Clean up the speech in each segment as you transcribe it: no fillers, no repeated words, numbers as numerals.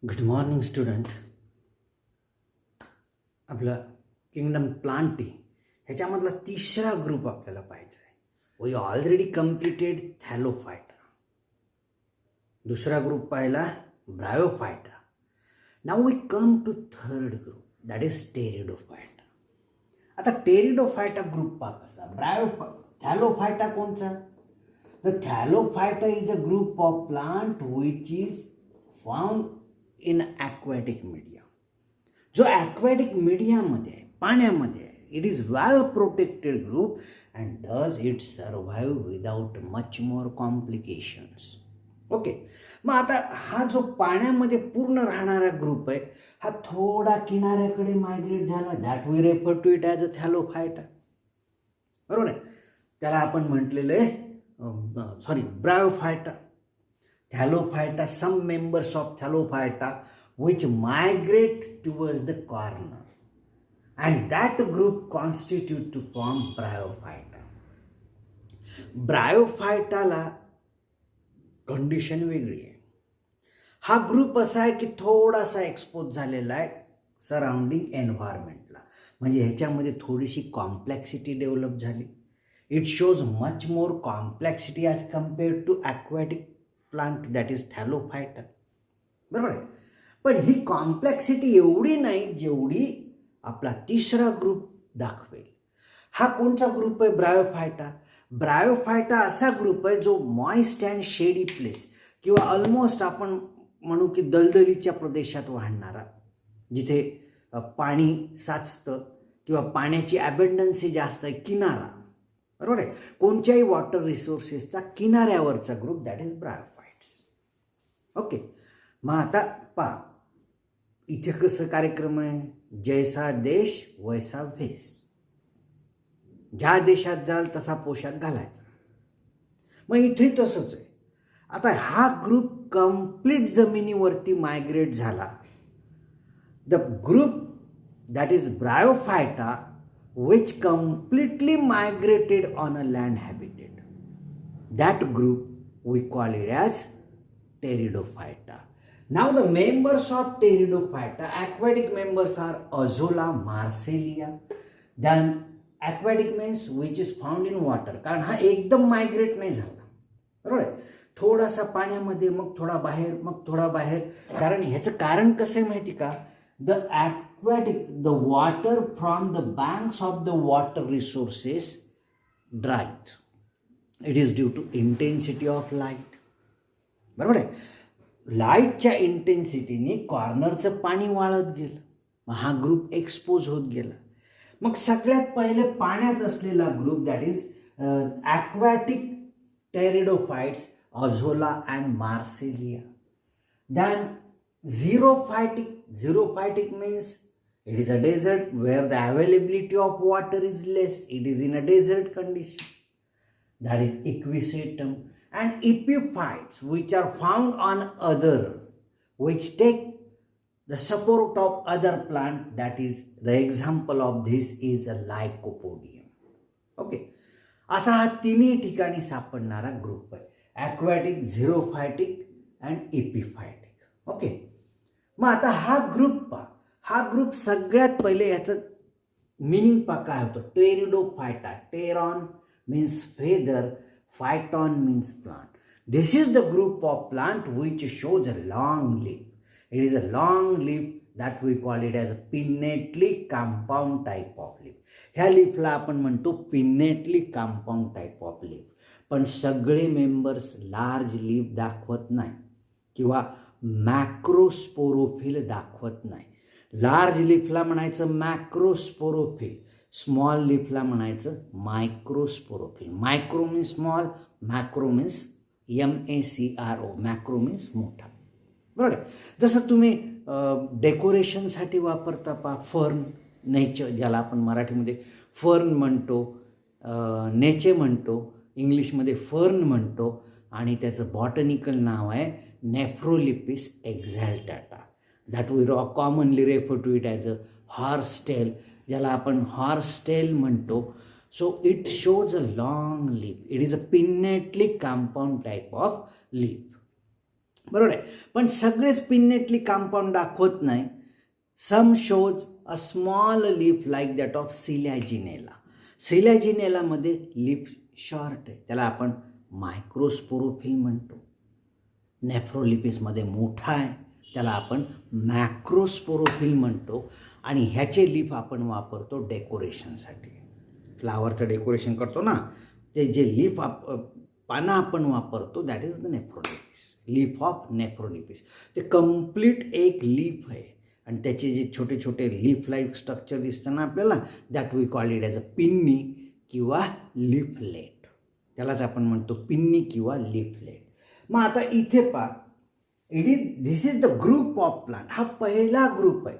Good morning student. आपलं kingdom Plantae ह्याच्यामधला तिसरा ग्रुप आपल्याला पाहायचा आहे. We already completed Thallophyta. दुसरा ग्रुप पाहिला Bryophyta. Now we come to third group, that is Pteridophyta. आता टेरिडोफायटा ग्रुप पहा कसा. थॅलोफायटा कोणचा? The Thallophyta is a group of plant which is found in aquatic media. जो aquatic मीडियामध्ये आहे, पाण्यामध्ये आहे. It is well protected group and does it survive without much more complications. Okay, मग आता हा जो पाण्यामध्ये पूर्ण राहणारा ग्रुप आहे, हा थोडा किनाऱ्याकडे मायग्रेट झाला. That we refer to it as a Thallophyta. बरोबर आहे. त्याला आपण म्हटलेलं आहे Bryophyta. Thallophyta, some members of thallophyta which migrate towards the corner, and that group constitute to form bryophyta. ब्रायोफायटाला कंडिशन वेगळी आहे. हा ग्रुप असा आहे की थोडासा एक्सपोज झालेला आहे सराउंडिंग एन्व्हायरमेंटला, म्हणजे ह्याच्यामध्ये थोडीशी कॉम्प्लेक्सिटी डेव्हलप झाली. It shows much more complexity as compared to aquatic plant that is Thallophyta. बरोबर आहे. पण ही कॉम्प्लेक्सिटी एवढी नाही जेवढी आपला तिसरा ग्रुप दाखवेल. हा कोणचा ग्रुप आहे? ब्रायोफायटा. ब्रायोफायटा असा ग्रुप आहे जो मॉइस्ट अँड शेडी प्लेस किंवा ऑलमोस्ट आपण म्हणू की दलदलीच्या प्रदेशात वाढणारा, जिथे पाणी साचतं किंवा पाण्याची ॲबंडन्सी जास्त आहे, किनारा. बरोबर आहे. कोणत्याही वॉटर रिसोर्सेसचा किनाऱ्यावरचा group that is bryophytes. Okay, मग आता पहा इथे कसं कार्यक्रम आहे. जैसा देश वैसा भेस. ज्या देशात जाल तसा पोशाख घालायचा. मग इथे तसंच आहे. आता हा ग्रुप कंप्लीट जमिनीवरती मायग्रेट झाला. The group that is Bryophyta which completely migrated on a land habitat. That group we call it as Pteridophyta. Now the members of Pteridophyta, aquatic members are Azolla, Marsilea. Then aquatic means which is found in water. कारण हा एकदम migrate नाही झाला. बरोबर आहे. थोडासा पाण्यामध्ये, मग थोडा बाहेर, मग थोडा बाहेर. कारण ह्याचं कारण कसं आहे माहिती का? The water from the banks of the water resources dried. It is due to intensity of light. बरोबर आहे. लाईटच्या इंटेन्सिटीने कॉर्नरचं पाणी वाळत गेलं. मग हा ग्रुप एक्सपोज होत गेला. मग सगळ्यात पहिले पाण्यात असलेला group that is aquatic pteridophytes, Azolla and Marsilea. Then Xerophytic means it is a desert where the availability of water is less. It is in a desert condition. That is Equisetum. And Epiphytes, which are found on other, which take the support of other plant. That is, the example of this is a Lycopodium. Okay. असा हा तिन्ही ठिकाणी सापडणारा group आहे. Aquatic, xerophytic and epiphytic. Okay, मग आता हा group सगळ्यात पहिले ह्याचं मिनिंग काय होतं? Pteridophyta. Pteron means feather, phyton means plant. This is the group of plant which shows a long leaf. It is a long leaf that we call it as a pinnately compound type of leaf. ह्या लीफला आपण म्हणतो pinnately compound type of leaf. पण सगळे members large leaf दाखवत नाही किंवा मॅक्रोस्पोरोफिल दाखवत नाही. लार्ज लीफला म्हणायचं मॅक्रोस्पोरोफिल, स्मॉल लीफला म्हणायचं microsporophyll. Micro means small, macro means MACRO. Macro means मोठा. बरोबर आहे. जसं तुम्ही डेकोरेशनसाठी वापरता पहा फर्न, नेचर, ज्याला आपण मराठीमध्ये फर्न म्हणतो, नेचे म्हणतो, इंग्लिशमध्ये फर्न म्हणतो, आणि त्याचं बॉटनिकल नाव आहे Nephrolepis exaltata. That we commonly refer to it as a horsetail, ज्याला आपण हॉर्सटेल म्हणतो. So it shows a long leaf. It is a pinnately compound type of leaf. बरोबर आहे. पण सगळे स्पिनेटली कंपाऊंड दाखवत नाही. Some shows a small leaf like that of Selaginella. सिलॅजिनेलामध्ये लीफ शॉर्ट आहे, त्याला आपण मायक्रोस्पोरोफिल म्हणतो. नेफ्रोलिपिसमध्ये मोठा आहे, त्याला आपण मॅक्रोस्पोरोफिल म्हणतो. आणि ह्याचे लीफ आपण वापरतो डेकोरेशनसाठी. फ्लावरचं डेकोरेशन करतो ना, ते जे लीफ पानं आपण वापरतो that is the Nephrolepis, leaf of Nephrolepis. ते कम्प्लीट एक लीफ आहे आणि त्याचे जे छोटे छोटे लीफ लाईक स्ट्रक्चर दिसतं ना आपल्याला, that we call it as a pinnae किंवा लीफलेट. त्यालाच आपण म्हणतो पिन्नी किंवा लीफलेट. मग आता इथे पहा, this is the group of plant. हा पहिला ग्रुप आहे.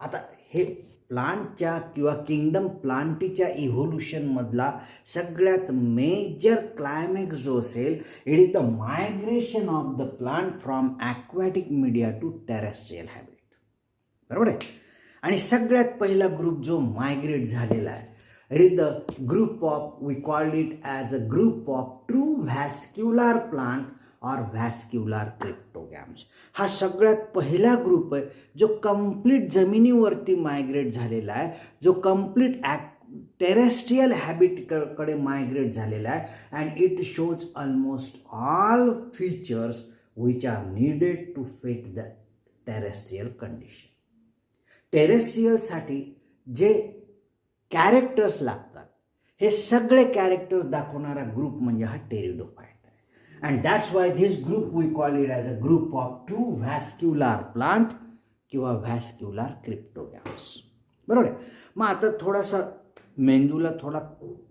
आता हे प्लांटच्या किंवा किंगडम प्लांटीच्या इव्होल्युशनमधला सगळ्यात मेजर क्लायमॅक्स जो असेल, it is the migration of the plant from aquatic media to terrestrial habit. बरोबर आहे. आणि सगळ्यात पहिला ग्रुप जो मायग्रेट झालेला आहे, it is the group of, we called it as a group of true vascular plant or vascular cryptogams. हा सगळ्यात पहिला ग्रुप आहे जो कम्प्लीट जमिनीवरती मायग्रेट झालेला आहे, जो कम्प्लीट टेरेस्ट्रियल हॅबिटकडे मायग्रेट झालेला आहे. And it shows almost all features which are needed to fit the terrestrial condition. टेरेस्ट्रियलसाठी जे कॅरेक्टर्स लागतात, हे सगळे कॅरेक्टर्स दाखवणारा ग्रुप म्हणजे हा pteridophyte. And that's why this group we call it as a group of true vascular plant किंवा vascular cryptogams. बरोबर आहे. मग आता थोडासा मेंदूला थोडा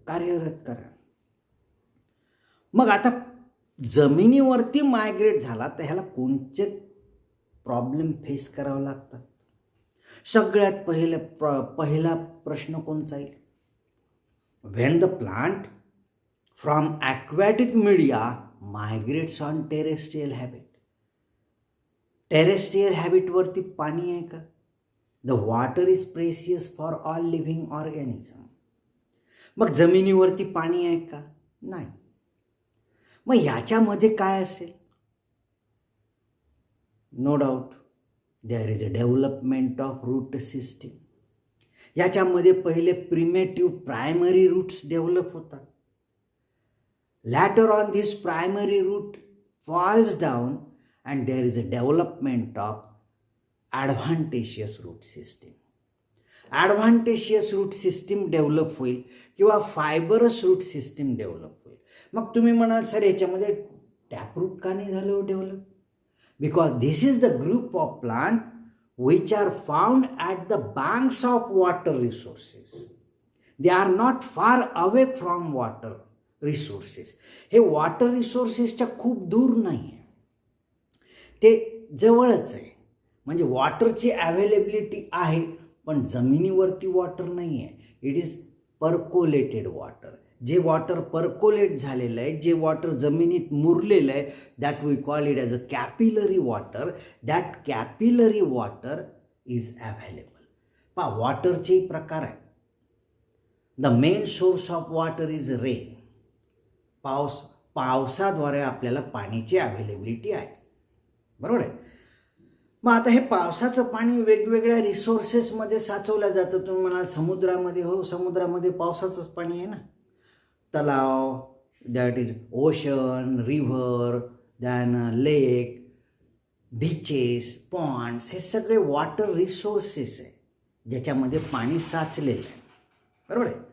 कार्यरत करा. मग आता जमिनीवरती मायग्रेट झाला तर ह्याला कोणते प्रॉब्लेम फेस करावं लागतात? सगळ्यात पहिला प्रश्न कोणचा येईल? When the plant from aquatic media migrates on terrestrial habit. Terrestrial हॅबिटवरती पाणी आहे का? The water is precious for all living organism. मग जमिनीवरती पाणी आहे का? नाही. मग याच्यामध्ये काय असेल? No doubt there is a development of root system. याच्यामध्ये पहिले प्रिमेटिव्ह प्रायमरी रूट्स डेव्हलप होतात. Later on, this primary root falls down and there is a development of adventitious root system. Adventitious root system develop होईल किंवा fibrous root system develop होईल. मग तुम्ही म्हणाल sir याच्यामध्ये टॅपरूट का नाही झालं develop? Because this is the group of plant which are found at the banks of water resources. They are not far away from water resources. हे वॉटर रिसोर्सेसच्या खूप दूर नाही आहे, ते जवळच आहे. म्हणजे वॉटरची अवेलेबिलिटी आहे पण जमिनीवरती वॉटर नाही आहे. It is percolated water. जे वॉटर पर्कोलेट झालेलं आहे, जे वॉटर जमिनीत मुरलेलं आहे, that we call it as a capillary water. That capillary water is available. पहा, वॉटरचे प्रकार आहे. The main source of water is rain. पावसाद्वारे आपल्याला पाण्याची अवेलेबिलिटी आहे. बरोबर आहे. मग आता हे पावसाचं पाणी वेगवेगळ्या रिसोर्सेसमध्ये साचवलं जातं. तुम्ही म्हणाल समुद्रामध्ये, हो समुद्रामध्ये पावसाचंच पाणी आहे ना. तलाव, that is ocean, river, then lake, beaches, ponds, हे सगळे वॉटर रिसोर्सेस आहे ज्याच्यामध्ये पाणी साचलेलं आहे. बरोबर आहे.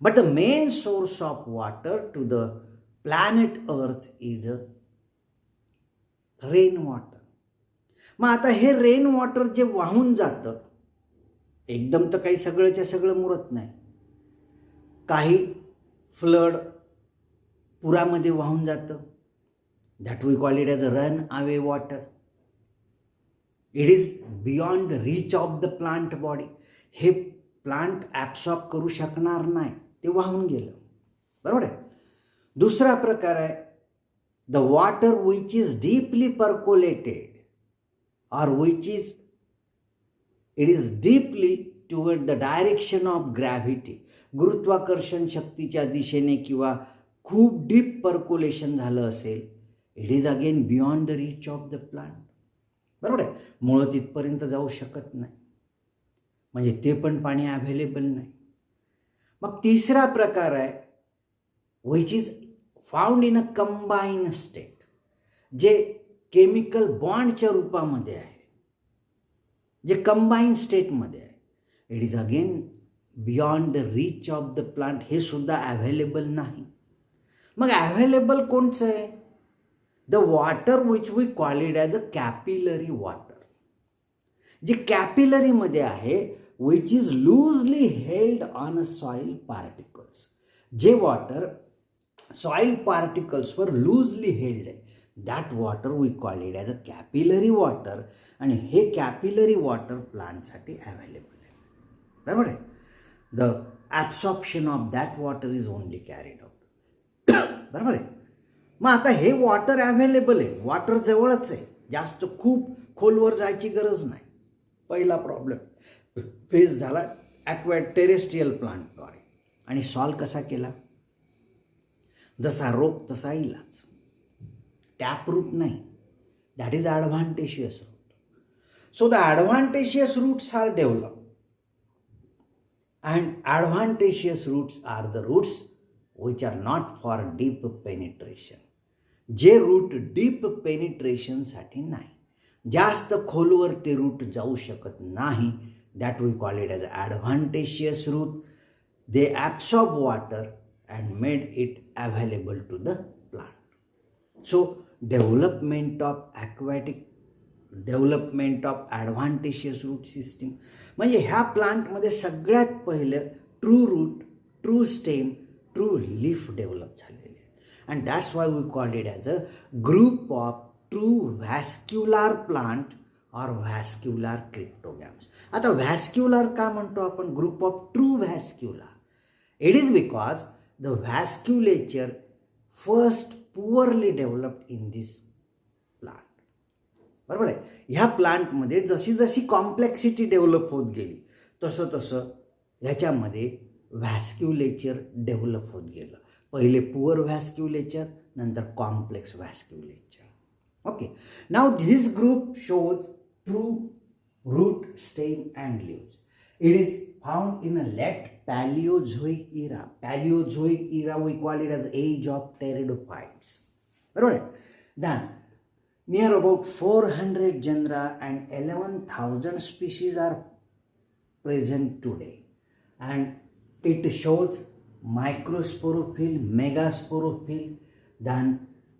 But the main source of water to the planet Earth is rain water. मग आता हे रेन वॉटर जे वाहून जातं, एकदम तर काही सगळंच्या सगळं मुरत नाही. काही फ्लड पुरामध्ये वाहून जातं. That we call it as a run away water. It is beyond reach of the plant body. हे प्लांट ॲब्सॉर्ब करू शकणार नाही, ते वाहून गेलं. बरोबर आहे. दुसरा प्रकार आहे the water which is deeply percolated और which is it is deeply toward the direction of gravity. गुरुत्वाकर्षण शक्तीच्या दिशेने किंवा खूप डीप पर्कोलेशन झालं असेल, it is again beyond the reach of the plant. बरोबर आहे, मुळं तिथपर्यंत जाऊ शकत नाही, म्हणजे ते पण पाणी अवेलेबल नाही. मग तिसरा प्रकार आहे which is found in a combine state, जे केमिकल बॉन्डच्या रूपामध्ये आहे, जे कंबाईन स्टेटमध्ये आहे. It is again beyond the reach of the plant, हे सुद्धा अवेलेबल नाही. मग अवेलेबल कोणचं आहे? The water which we call it as a capillary water, जे कॅपिलरीमध्ये आहे, which is loosely held on a soil particles, जे वॉटर सॉइल पार्टिकल्सवर लूजली हेल्ड आहे, that water we call it as a capillary water. आणि हे capillary water प्लांटसाठी available आहे. बरोबर आहे, the absorption of that water is only carried out. बरोबर आहे. मग आता हे वॉटर अवेलेबल आहे, वॉटर जवळच आहे, जास्त खूप खोलवर जायची गरज नाही. पहिला प्रॉब्लेम फेस झाला टेरेस्ट्रियल प्लांटद्वारे. आणि सॉल्व कसा केला? जसा रोग तसा इलाज, टॅप रूट नाही, that is adventitious root. So the adventitious roots are develop, and adventitious roots are the roots which are not for deep penetration, जे रूट डीप पेनिट्रेशनसाठी नाही, जास्त खोलवर ते रूट जाऊ शकत नाही. That we call it as adventitious root. They absorb water and made it available to the plant. So development of adventitious root system, म्हणजे ह्या प्लांटमध्ये सगळ्यात पहिलं true root, true stem, true leaf develop झालेले आहे. And that's why we called it as a group of true vascular plant or vascular cryptogams. आता vascular का म्हणतो आपण group of true vascular? It is because the vasculature first poorly developed in this plant. बरोबर आहे. ह्या प्लांटमध्ये जशी जशी कॉम्प्लेक्सिटी डेव्हलप होत गेली तसं तसं ह्याच्यामध्ये व्हॅस्क्युलेचर डेव्हलप होत गेलं. पहिले पुअर व्हॅस्क्युलेचर, नंतर complex vasculature. Okay, now this group shows true root, stem and leaves. It is found in a late Palaeozoic era. Palaeozoic era we call it as age of pteridophytes. बरोबर आहे. Then near about 400 genera and 11,000 species are present today, and it shows microsporophyll, megasporophyll. Then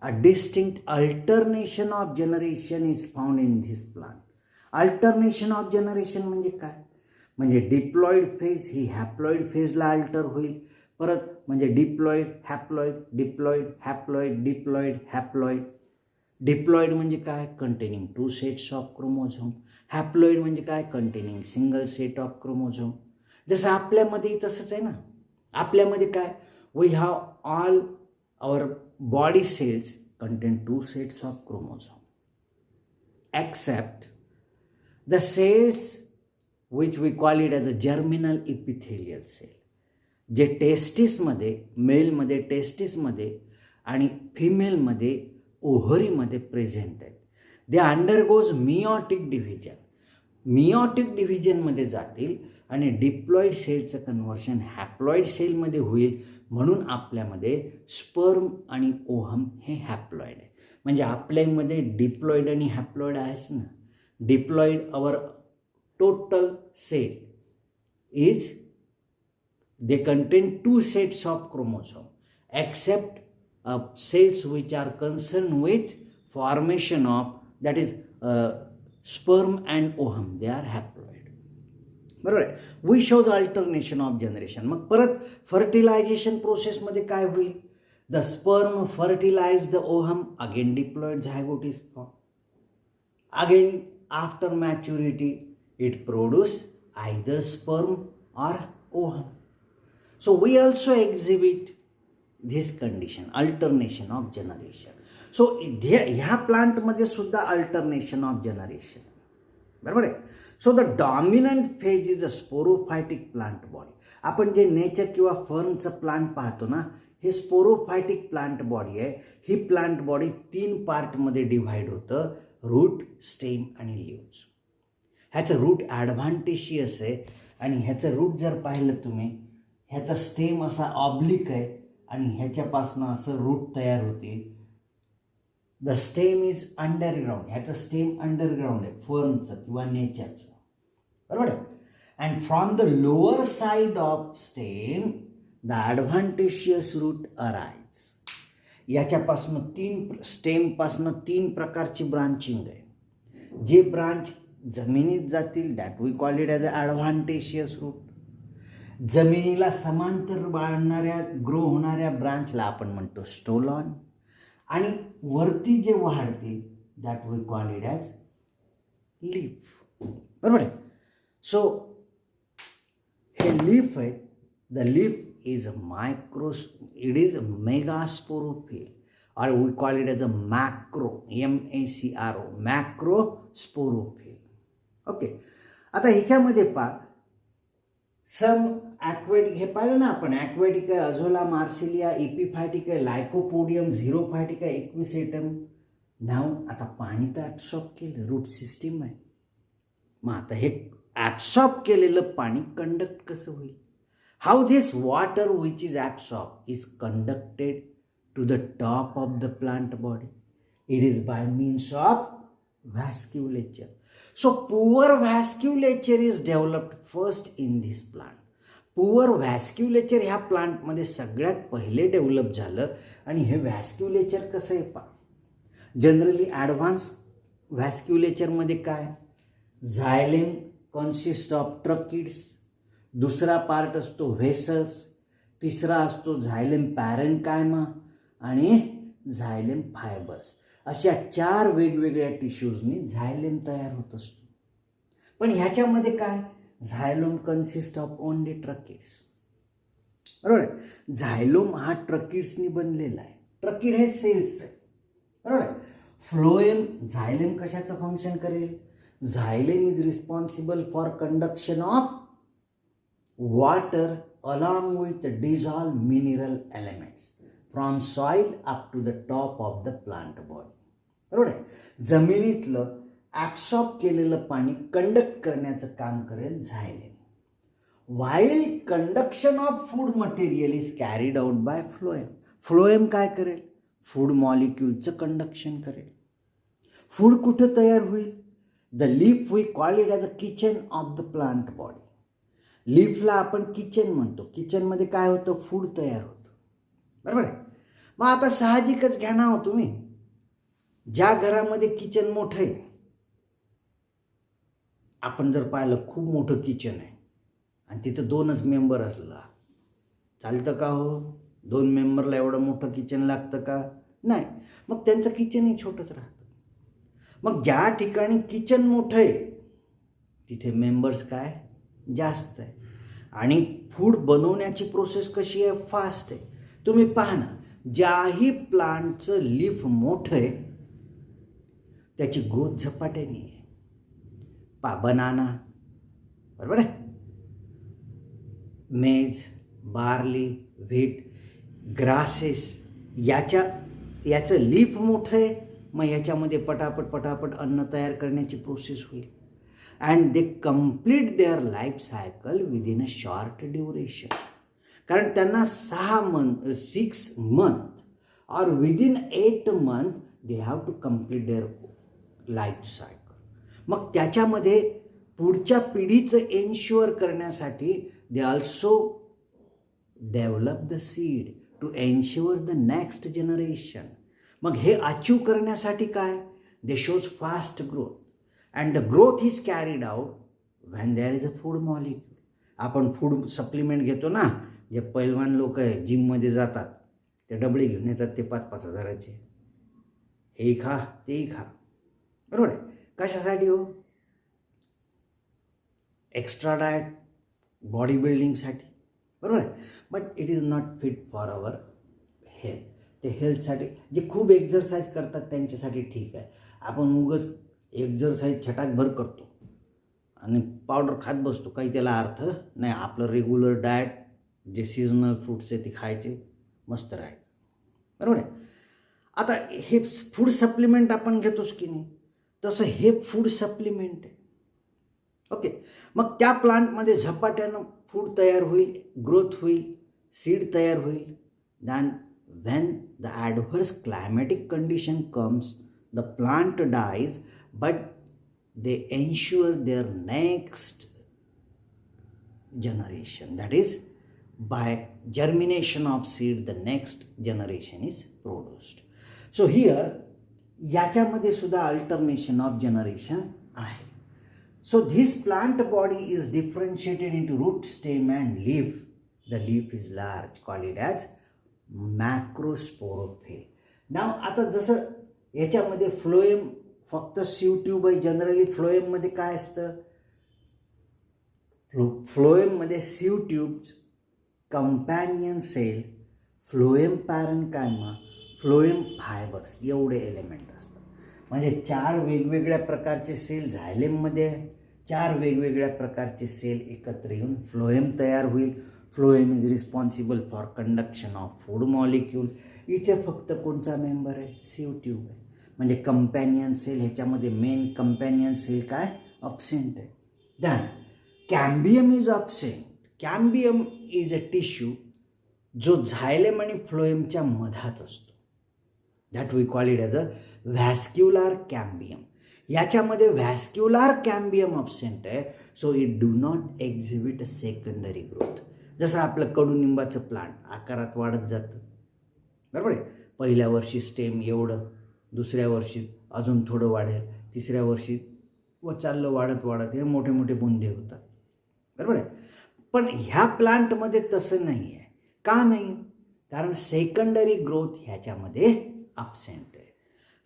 a distinct alternation of generation is found in this plant. Alternation of generation म्हणजे काय? म्हणजे diploid phase ही haploid फेजला alter होईल, परत म्हणजे diploid haploid, diploid haploid, diploid haploid. Diploid म्हणजे काय? Containing 2 sets of chromosome. Haploid म्हणजे काय? Containing single set of chromosome. जसं आपल्यामध्ये तसंच आहे ना. आपल्यामध्ये काय? We have all our body cells contain 2 sets of chromosome except the cells which we call it as a germinal epithelial cell, जे टेस्टिसमध्ये, मेलमध्ये टेस्टिसमध्ये आणि फिमेलमध्ये ओव्हरीमध्ये प्रेझेंट आहेत. दे अंडरगोज मिओटिक डिव्हिजन. मिओटिक डिव्हिजनमध्ये जातील आणि डिप्लॉइड सेलचं कन्व्हर्शन हॅप्लॉइड सेलमध्ये होईल. म्हणून आपल्यामध्ये स्पर्म आणि ओहम हे हॅप्लॉइड आहे. म्हणजे आपल्यामध्ये डिप्लॉइड आणि हॅप्लॉइड आहेच ना. Diploid our total cell is they contain 2 sets of chromosome except cells which are concerned with formation of, that is sperm and ovum, they are haploid. बरोबर आहे. We shows alternation of generation. मग परत fertilisation प्रोसेसमध्ये काय होईल? The sperm fertilise the ovum, again diploid zygote is form. Again after maturity it produce either sperm or ovum. So we also exhibit this condition, alternation of generation. So ह्या प्लांटमध्ये सुद्धा alternation of generation. बरोबर आहे. So the dominant phase is a sporophytic plant body. आपण जे nature किंवा फर्नचं plant पाहतो ना, हे स्पोरोफायटिक प्लांट बॉडी आहे. ही प्लांट बॉडी 3 पार्टमध्ये डिव्हाइड होतं, रूट, स्टेम आणि लीव्ज. ह्याचं रूट ॲडव्हान्टेशियस आहे आणि ह्याचं रूट जर पाहिलं तुम्ही, ह्याचा स्टेम असा ऑब्लिक आहे आणि ह्याच्यापासनं असं रूट तयार होते. The stem is underground. ह्याचं स्टेम अंडरग्राऊंड आहे, फर्नचं किंवा नेचरचं, बरोबर आहे. And from the lower side of stem the adventitious root arise. याच्यापासनं स्टेमपासनं 3 प्रकारची ब्रांचिंग आहे. जे ब्रांच जमिनीत जातील that we call it as a adventitious root. जमिनीला समांतर ग्रो होणाऱ्या ब्रांचला आपण म्हणतो स्टोलॉन. आणि वरती जे वाढतील that we call it as leaf, बरोबर आहे. सो हे लीफ आहे. The leaf is it is megasporophyll, or we call it as a macro, macrosporophyll. Okay. आता ह्याच्यामध्ये सम ॲक्वेटिक, हे पाहिलं ना आपण, ॲक्वेटिक आहे, अझोला मार्सिलिया, इपिफायटिक आहे, लायकोपोडियम, झिरोफायटिक आहे, एक्विसेटम. नाव आता पाणी तर ॲब्सॉर्ब केलं, रूट सिस्टीम आहे. मग आता हे ॲब्सॉर्ब केलेलं पाणी कंडक्ट कसं होईल? How this water which is absorbed is conducted to the top of the plant body? It is by means of vasculature. So poor vasculature is developed first in this plant. Poor vasculature ह्या प्लांटमध्ये सगळ्यात पहिले develop झालं. आणि हे व्हॅस्क्युलेचर कसं आहे generally advance व्हॅस्क्युलेचरमध्ये काय, झायलेम कन्सिस्ट ऑफ ट्रकिड्स, दुसरा पार्ट असतो व्हेसल्स, तिसरा असतो झायलेम पॅरेन्कायमा आणि झायलेम फायबर्स. अशा 4 वेगवेगळ्या टिश्यूजनी झायलेम तयार होत असतो. पण ह्याच्यामध्ये काय, झायलोम कन्सिस्ट ऑफ ओनली ट्रकिड्स, बरोबर आहे. झायलोम हा ट्रकिड्सनी बनलेला आहे. ट्रकिड हे सेल्स आहे, बरोबर आहे. फ्लोएम, झायलेम कशाचं फंक्शन करेल? Xylem is responsible for conduction of water along with dissolved mineral elements from soil up to the top of the plant body, बरोबर आहे. जमिनीतलं ॲब्सॉर्ब केलेलं पाणी कंडक्ट करण्याचं काम करेल xylem. While conduction of food material is carried out by phloem. Phloem काय करेल? Food मॉलिक्यूलचं कंडक्शन करेल. फूड कुठं तयार होईल? The leaf we call it as a kitchen of the plant body. लीफला आपण किचन म्हणतो. किचनमध्ये काय होतं? फूड तयार होतं, बरोबर आहे. मग आता साहजिकच घ्या ना तुम्ही, ज्या घरामध्ये किचन मोठं आहे, आपण जर पाहिलं खूप मोठं किचन आहे आणि तिथं 2च मेंबर असला, चालतं का हो? 2 मेंबरला एवढं मोठं किचन लागतं का? नाही. मग त्यांचं किचनही छोटंच राहतं. मग ज्या ठिकाणी किचन मोठं आहे तिथे मेंबर्स काय जास्त आहे. आणि फूड बनवण्याची प्रोसेस कशी आहे? फास्ट आहे. तुम्ही पहा ना, ज्याही प्लांटचं लीफ मोठं आहे त्याची ग्रोथ झपाट्याने आहे. बनाना, बरोबर आहे, मेज, बार्ली, व्हीट, ग्रासेस, याचं लीफ मोठं आहे. मग याच्यामध्ये पटापट अन्न तयार करण्याची प्रोसेस होईल. And they complete their life cycle within a short duration. कारण त्यांना 6 month or within 8 month they have to complete their life cycle. मग त्याच्यामध्ये पुढच्या पिढीचं एन्श्युअर करण्यासाठी they also develop the seed to ensure the next generation. मग हे achieve करण्यासाठी काय? They shows fast growth. And the growth is carried out when there is a food molecule. आपण फूड सप्लिमेंट घेतो ना, जे पैलवान लोक आहे जिममध्ये जातात, ते डबळे घेऊन येतात, ते 5-5 हजाराचे, हेही खा तेही खा, बरोबर आहे. कशासाठी हो? एक्स्ट्रा डाएट, बॉडी बिल्डिंगसाठी, बरोबर आहे. But it is not fit for our health. ते हेल्थसाठी जे खूप एक्झरसाइज करतात त्यांच्यासाठी ठीक आहे. आपण उगाच एक्झरसाइज छटाकभर करतो आणि पावडर खात बसतो, काही त्याला अर्थ नाही. आपलं रेग्युलर डाएट, जे सीजनल फ्रूट्स आहे ते खायचे, मस्त राहायचं. बरोबर आहे. आता हे फूड सप्लिमेंट आपण घेतोच की नाही, तसं हे फूड सप्लिमेंट आहे. ओके. मग त्या प्लांटमध्ये झपाट्यानं फूड तयार होईल, ग्रोथ होईल, सीड तयार होईल. Than when the adverse climatic condition comes, the plant dies, but they ensure their next generation, that is by germination of seed the next generation is produced. So here याच्यामध्ये सुद्धा alternation of generation आहे. So this plant body is differentiated into root, stem and leaf. The leaf is large, call it as macrosporophyll. Now आता जसं याच्यामध्ये phloem फक्त सीव tube आहे. Generally फ्लोएममध्ये काय असतं, फ्लोएममध्ये sieve tube, companion cell, phloem parenchyma, phloem fibres एवढे एलिमेंट असतात. म्हणजे 4 वेगवेगळ्या प्रकारचे सेल झायलेममध्ये आहे, 4 वेगवेगळ्या प्रकारचे सेल एकत्र येऊन फ्लोएम तयार होईल. Phloem is responsible for conduction of food molecule. इथे फक्त कोणचा मेंबर आहे, सीव ट्यूब आहे. म्हणजे कंपॅनियन सेल, ह्याच्यामध्ये मेन कंपॅनियन सेल काय, अब्सेंट आहे. Then cambium is absent. Cambium is a tissue जो झायलेम आणि फ्लोएमच्या मधात असतो. That we call it as a vascular cambium. याच्यामध्ये व्हॅस्क्युलार कॅम्बियम अब्सेंट आहे. So it do not exhibit a secondary growth. जसं आपलं कडुनिंबाचं प्लांट आकारात वाढत जातं, बरोबर आहे. पहिल्या वर्षी स्टेम एवढं, दुसऱ्या वर्षी अजून थोडं वाढेल, तिसऱ्या वर्षी व चाललं वाढत वाढत हे मोठे मोठे बुंदे होतात, बरोबर आहे. पण ह्या प्लांटमध्ये तसं नाही आहे. का नाही, कारण सेकंडरी ग्रोथ ह्याच्यामध्ये अब्सेंट आहे.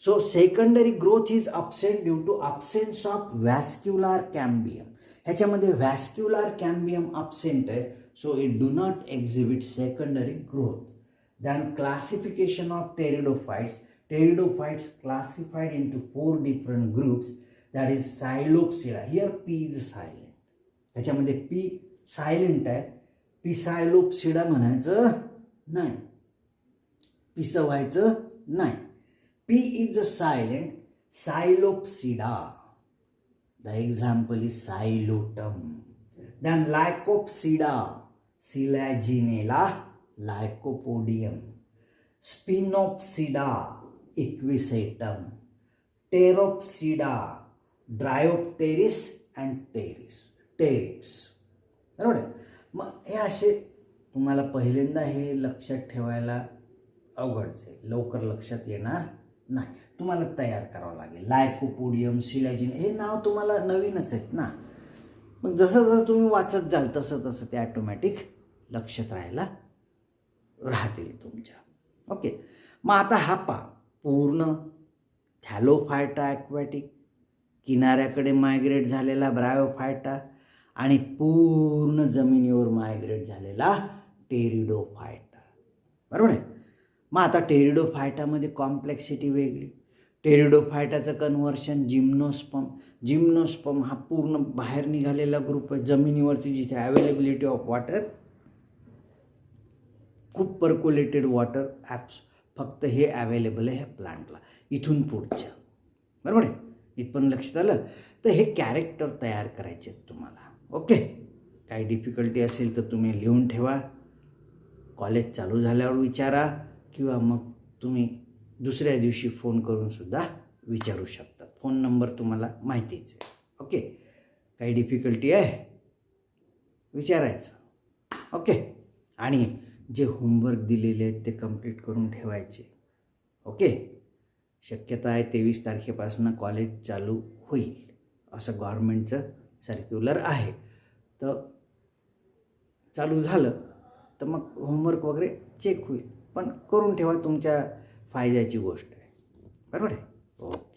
So secondary growth is absent due to absence of vascular cambium. ह्याच्यामध्ये व्हॅस्क्युलार कॅम्बियम अब्सेंट आहे. So it do not exhibit secondary growth. Then classification of pteridophytes. Pteridophytes classified into 4 different groups, that is Psilopsida. Here P is silent. त्याच्यामध्ये P silent आहे. Psilopsida म्हणायचं नाही, पिसं व्हायचं नाही. P is silent. Psilopsida. The example is Psilotum. Then Lycopsida, Selaginella, Lycopodium. Spinopsida, Equisetum. Pteropsida, Dryopteris and Pteris. बरोबर आहे. मग हे असे तुम्हाला पहिल्यांदा हे लक्षात ठेवायला अवघडच आहे, लवकर लक्षात येणार नाही, तुम्हाला तयार करावं लागेल. लायकोपोडियम, सिलॅजिन हे नाव तुम्हाला नवीनच आहेत ना. मग जसं जसं तुम्ही वाचत जाल तसं तसं ते ॲटोमॅटिक लक्षात राहतील तुमच्या. ओके. मग आता हा पूर्ण थॅलोफायटा ॲक्वॅटिक, किनाऱ्याकडे मायग्रेट झालेला ब्रायोफायटा आणि पूर्ण जमिनीवर मायग्रेट झालेला टेरिडोफायटा, बरोबर आहे. मग आता टेरिडोफायटामध्ये कॉम्प्लेक्सिटी वेगळी. टेरिडोफायटाचं कन्व्हर्शन जिम्नोस्पर्म. जिम्नोस्पर्म हा पूर्ण बाहेर निघालेला ग्रुप आहे. जमिनीवरती जिथे अवेलेबिलिटी ऑफ वॉटर, खूप पर्क्युलेटेड वॉटर ॲप्स फक्त हे अवेलेबल आहे ह्या प्लांटला. इथून पुढच्या, बरोबर आहे. इथपर्यंत लक्षात आलं. तर हे कॅरेक्टर तयार करायचे आहेत तुम्हाला. ओके. काही डिफिकल्टी असेल तर तुम्ही लिहून ठेवा, कॉलेज चालू झाल्यावर विचारा, किंवा मग तुम्ही दुसऱ्या दिवशी फोन करून सुद्धा विचारू शकता. फोन नंबर तुम्हाला माहितीच आहे. ओके. काही डिफिकल्टी आहे विचारायचं. ओके. आणि जे होमवर्क दिलेले आहेत ते कंप्लीट करून ठेवायचे. ओके. शक्यता आहे 23 तारखेपासून कॉलेज चालू होईल असं गव्हर्नमेंटचं सर्क्युलर आहे. तर चालू झालं तर मग होमवर्क वगैरे चेक होईल, पण करून ठेवा, तुमच्या फायद्याची गोष्ट आहे, बरोबर आहे. ओके.